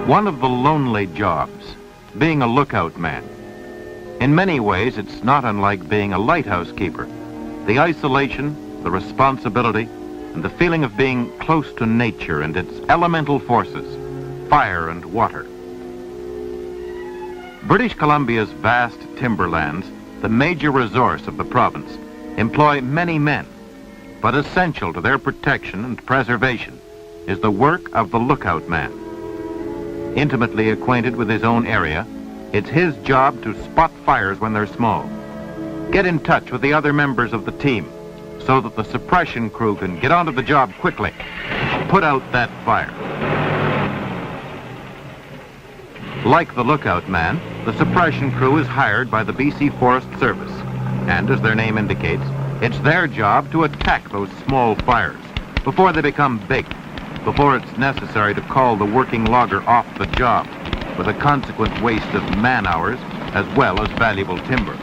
One of the lonely jobs, being a lookout man. In many ways, it's not unlike being a lighthouse keeper. The isolation, the responsibility, and the feeling of being close to nature and its elemental forces, fire and water. British Columbia's vast timberlands, the major resource of the province, employ many men, but essential to their protection and preservation is the work of the lookout man. Intimately acquainted with his own area, it's his job to spot fires when they're small, get in touch with the other members of the team so that the suppression crew can get onto the job quickly, put out that fire. Like the lookout man, the suppression crew is hired by the BC Forest Service, and as their name indicates, it's their job to attack those small fires before they become big, before it's necessary to call the working logger off the job, with a consequent waste of man-hours as well as valuable timber.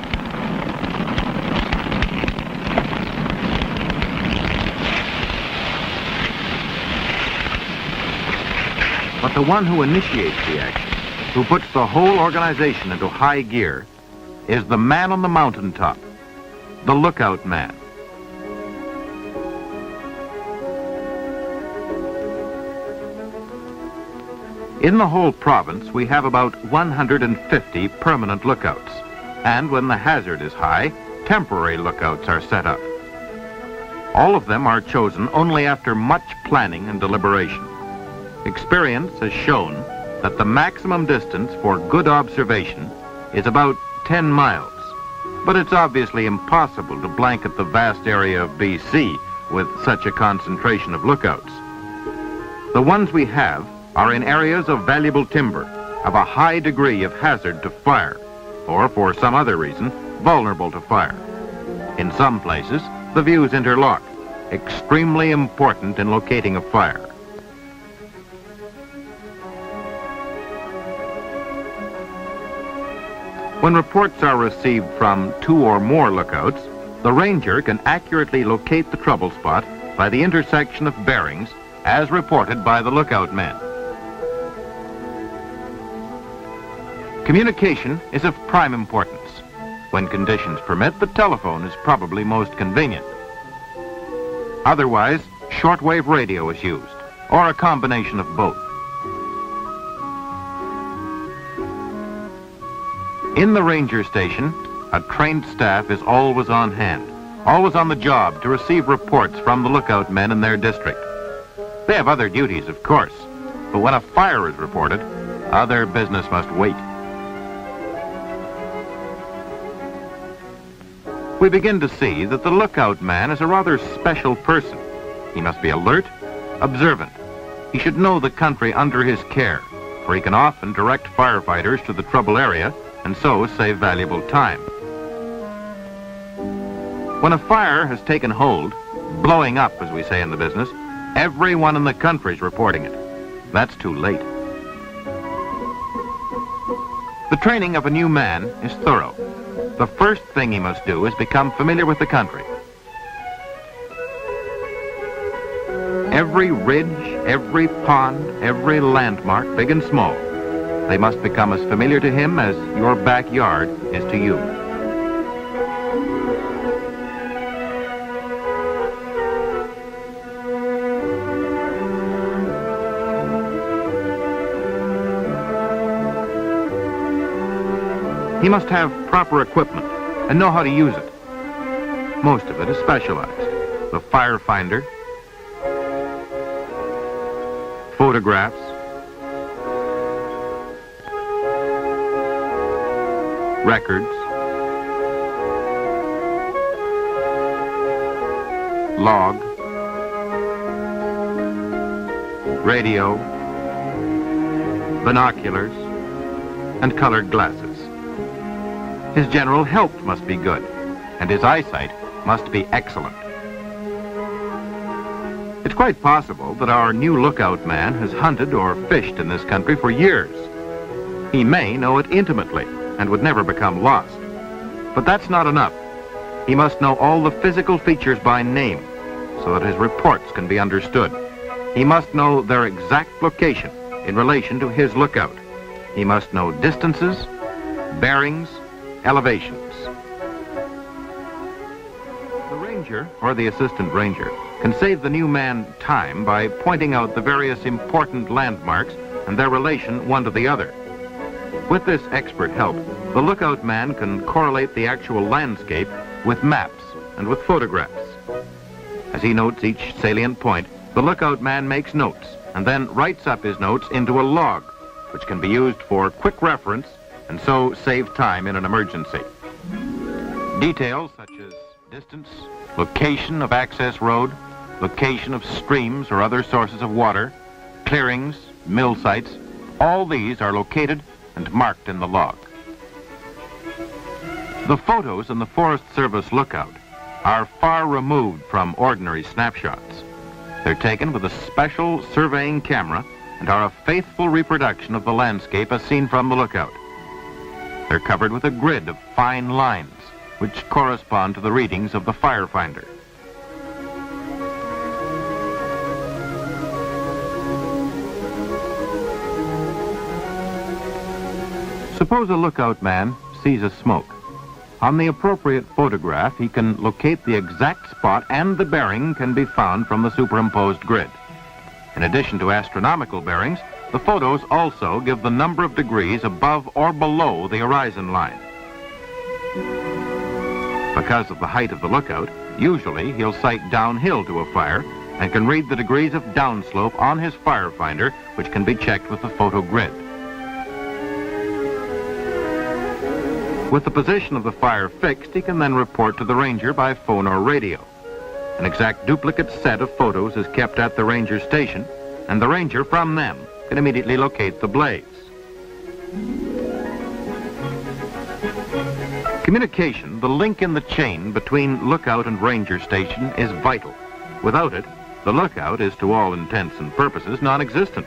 But the one who initiates the action, who puts the whole organization into high gear, is the man on the mountaintop, the lookout man. In the whole province, we have about 150 permanent lookouts, and when the hazard is high, temporary lookouts are set up. All of them are chosen only after much planning and deliberation. Experience has shown that the maximum distance for good observation is about 10 miles, but it's obviously impossible to blanket the vast area of BC with such a concentration of lookouts. The ones we have are in areas of valuable timber, of a high degree of hazard to fire, or for some other reason, vulnerable to fire. In some places, the views interlock, extremely important in locating a fire. When reports are received from 2 or more lookouts, the ranger can accurately locate the trouble spot by the intersection of bearings as reported by the lookout man. Communication is of prime importance. When conditions permit, the telephone is probably most convenient. Otherwise, shortwave radio is used, or a combination of both. In the ranger station, a trained staff is always on hand, always on the job to receive reports from the lookout men in their district. They have other duties, of course, but when a fire is reported, other business must wait. We begin to see that the lookout man is a rather special person. He must be alert, observant. He should know the country under his care, for he can often direct firefighters to the trouble area and so save valuable time. When a fire has taken hold, blowing up, as we say in the business, everyone in the country is reporting it. That's too late. The training of a new man is thorough. The first thing he must do is become familiar with the country. Every ridge, every pond, every landmark, big and small, they must become as familiar to him as your backyard is to you. He must have proper equipment and know how to use it. Most of it is specialized. The fire finder, photographs, records, log, radio, binoculars, and colored glasses. His general health must be good, and his eyesight must be excellent. It's quite possible that our new lookout man has hunted or fished in this country for years. He may know it intimately and would never become lost. But that's not enough. He must know all the physical features by name so that his reports can be understood. He must know their exact location in relation to his lookout. He must know distances, bearings, elevations. The ranger, or the assistant ranger, can save the new man time by pointing out the various important landmarks and their relation one to the other. With this expert help, the lookout man can correlate the actual landscape with maps and with photographs. As he notes each salient point, the lookout man makes notes and then writes up his notes into a log, which can be used for quick reference and so save time in an emergency. Details such as distance, location of access road, location of streams or other sources of water, clearings, mill sites, all these are located and marked in the log. The photos in the Forest Service lookout are far removed from ordinary snapshots. They're taken with a special surveying camera and are a faithful reproduction of the landscape as seen from the lookout. They're covered with a grid of fine lines, which correspond to the readings of the firefinder. Suppose a lookout man sees a smoke. On the appropriate photograph, he can locate the exact spot and the bearing can be found from the superimposed grid. In addition to astronomical bearings, the photos also give the number of degrees above or below the horizon line. Because of the height of the lookout, usually he'll sight downhill to a fire and can read the degrees of downslope on his firefinder, which can be checked with the photo grid. With the position of the fire fixed, he can then report to the ranger by phone or radio. An exact duplicate set of photos is kept at the ranger station, and the ranger from them can immediately locate the blaze. Communication, the link in the chain between lookout and ranger station, is vital. Without it, the lookout is to all intents and purposes non-existent.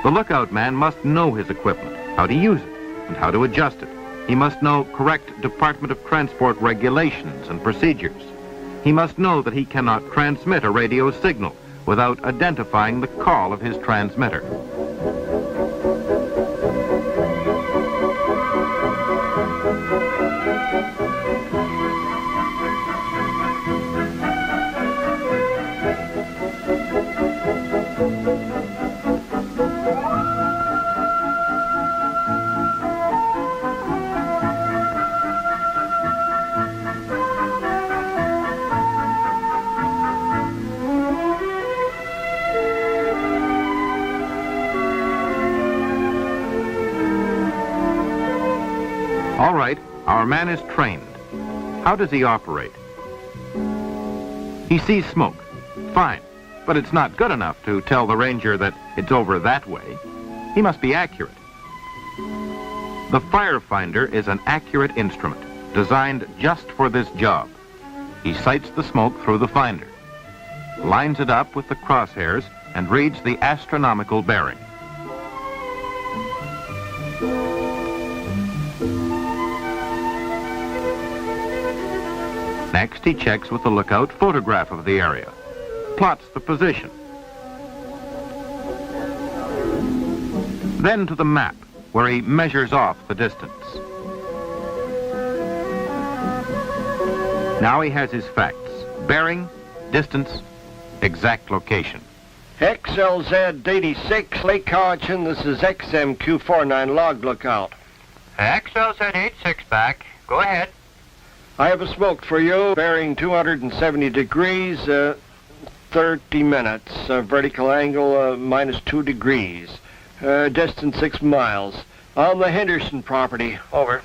The lookout man must know his equipment, how to use it, and how to adjust it. He must know correct Department of Transport regulations and procedures. He must know that he cannot transmit a radio signal without identifying the call of his transmitter. All right, our man is trained. How does he operate? He sees smoke. Fine, but it's not good enough to tell the ranger that it's over that way. He must be accurate. The firefinder is an accurate instrument designed just for this job. He sights the smoke through the finder, lines it up with the crosshairs, and reads the astronomical bearing. Next, he checks with the lookout photograph of the area, plots the position. Then to the map, where he measures off the distance. Now he has his facts: bearing, distance, exact location. XLZ 86, Lake Cowichan, this is XMQ49 log lookout. XLZ 86 back. Go ahead. I have a smoke for you, bearing 270 degrees, 30 minutes, vertical angle minus 2 degrees, distance 6 miles, on the Henderson property. Over.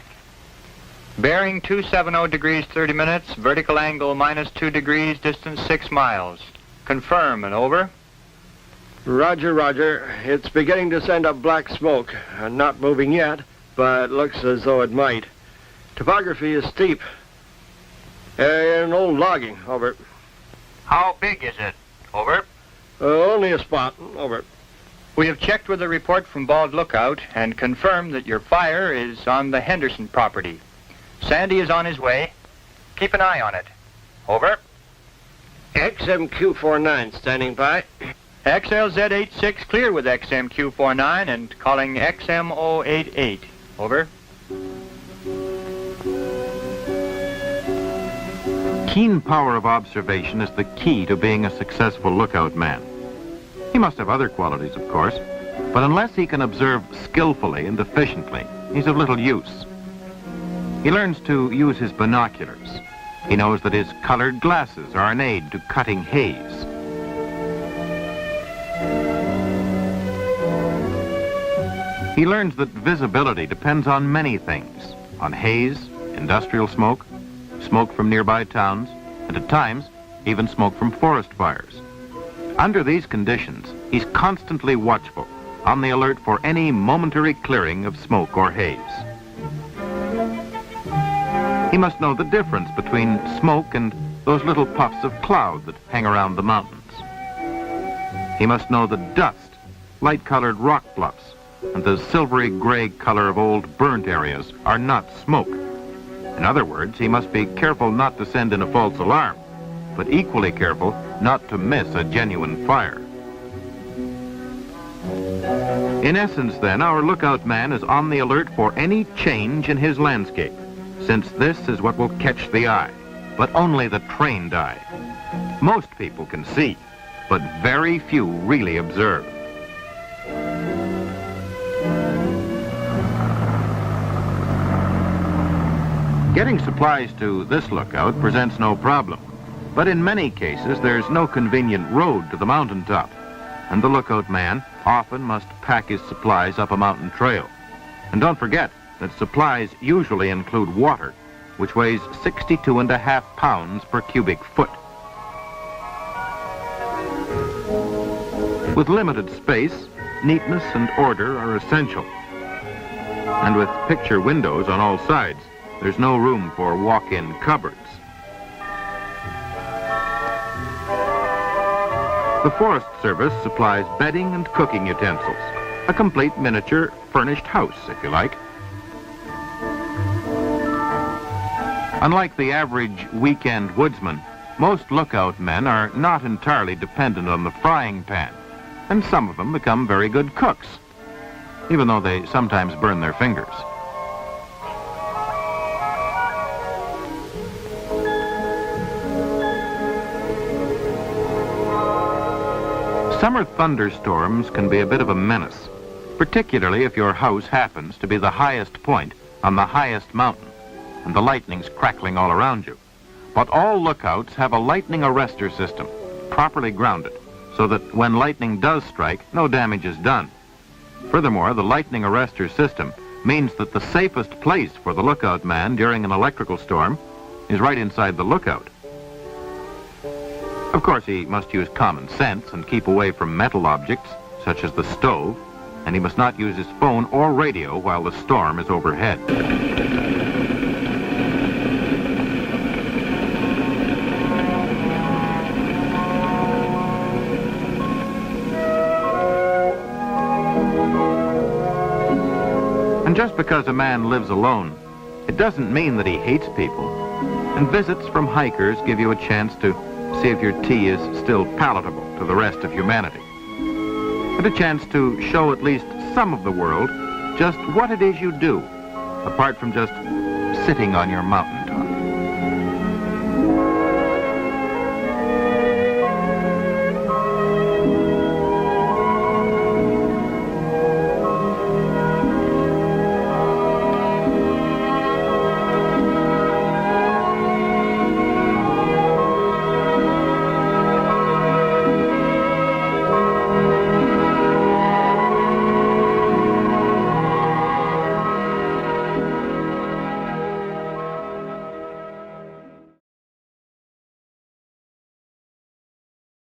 Bearing 270 degrees 30 minutes, vertical angle minus 2 degrees, distance 6 miles. Confirm and over. Roger, roger. It's beginning to send up black smoke. Not moving yet, but looks as though it might. Topography is steep. And old logging. Over. How big is it? Over. Only a spot. Over. We have checked with a report from Bald Lookout and confirmed that your fire is on the Henderson property. Sandy is on his way. Keep an eye on it. Over. XMQ49 standing by. XLZ86 clear with XMQ49 and calling XMO88. Over. Keen power of observation is the key to being a successful lookout man. He must have other qualities, of course, but unless he can observe skillfully and efficiently, he's of little use. He learns to use his binoculars. He knows that his colored glasses are an aid to cutting haze. He learns that visibility depends on many things, on haze, industrial smoke, smoke from nearby towns, and at times, even smoke from forest fires. Under these conditions, he's constantly watchful, on the alert for any momentary clearing of smoke or haze. He must know the difference between smoke and those little puffs of cloud that hang around the mountains. He must know the dust, light-colored rock bluffs, and the silvery gray color of old burnt areas are not smoke. In other words, he must be careful not to send in a false alarm, but equally careful not to miss a genuine fire. In essence, then, our lookout man is on the alert for any change in his landscape, since this is what will catch the eye, but only the trained eye. Most people can see, but very few really observe. Getting supplies to this lookout presents no problem, but in many cases there's no convenient road to the mountaintop, and the lookout man often must pack his supplies up a mountain trail. And don't forget that supplies usually include water, which weighs 62.5 pounds per cubic foot. With limited space, neatness and order are essential. And with picture windows on all sides, there's no room for walk-in cupboards. The Forest Service supplies bedding and cooking utensils, a complete miniature furnished house, if you like. Unlike the average weekend woodsman, most lookout men are not entirely dependent on the frying pan, and some of them become very good cooks, even though they sometimes burn their fingers. Summer thunderstorms can be a bit of a menace, particularly if your house happens to be the highest point on the highest mountain and the lightning's crackling all around you. But all lookouts have a lightning arrestor system, properly grounded, so that when lightning does strike, no damage is done. Furthermore, the lightning arrestor system means that the safest place for the lookout man during an electrical storm is right inside the lookout. Of course, he must use common sense and keep away from metal objects, such as the stove, and he must not use his phone or radio while the storm is overhead. And just because a man lives alone, it doesn't mean that he hates people. And visits from hikers give you a chance to see if your tea is still palatable to the rest of humanity. And a chance to show at least some of the world just what it is you do, apart from just sitting on your mountain.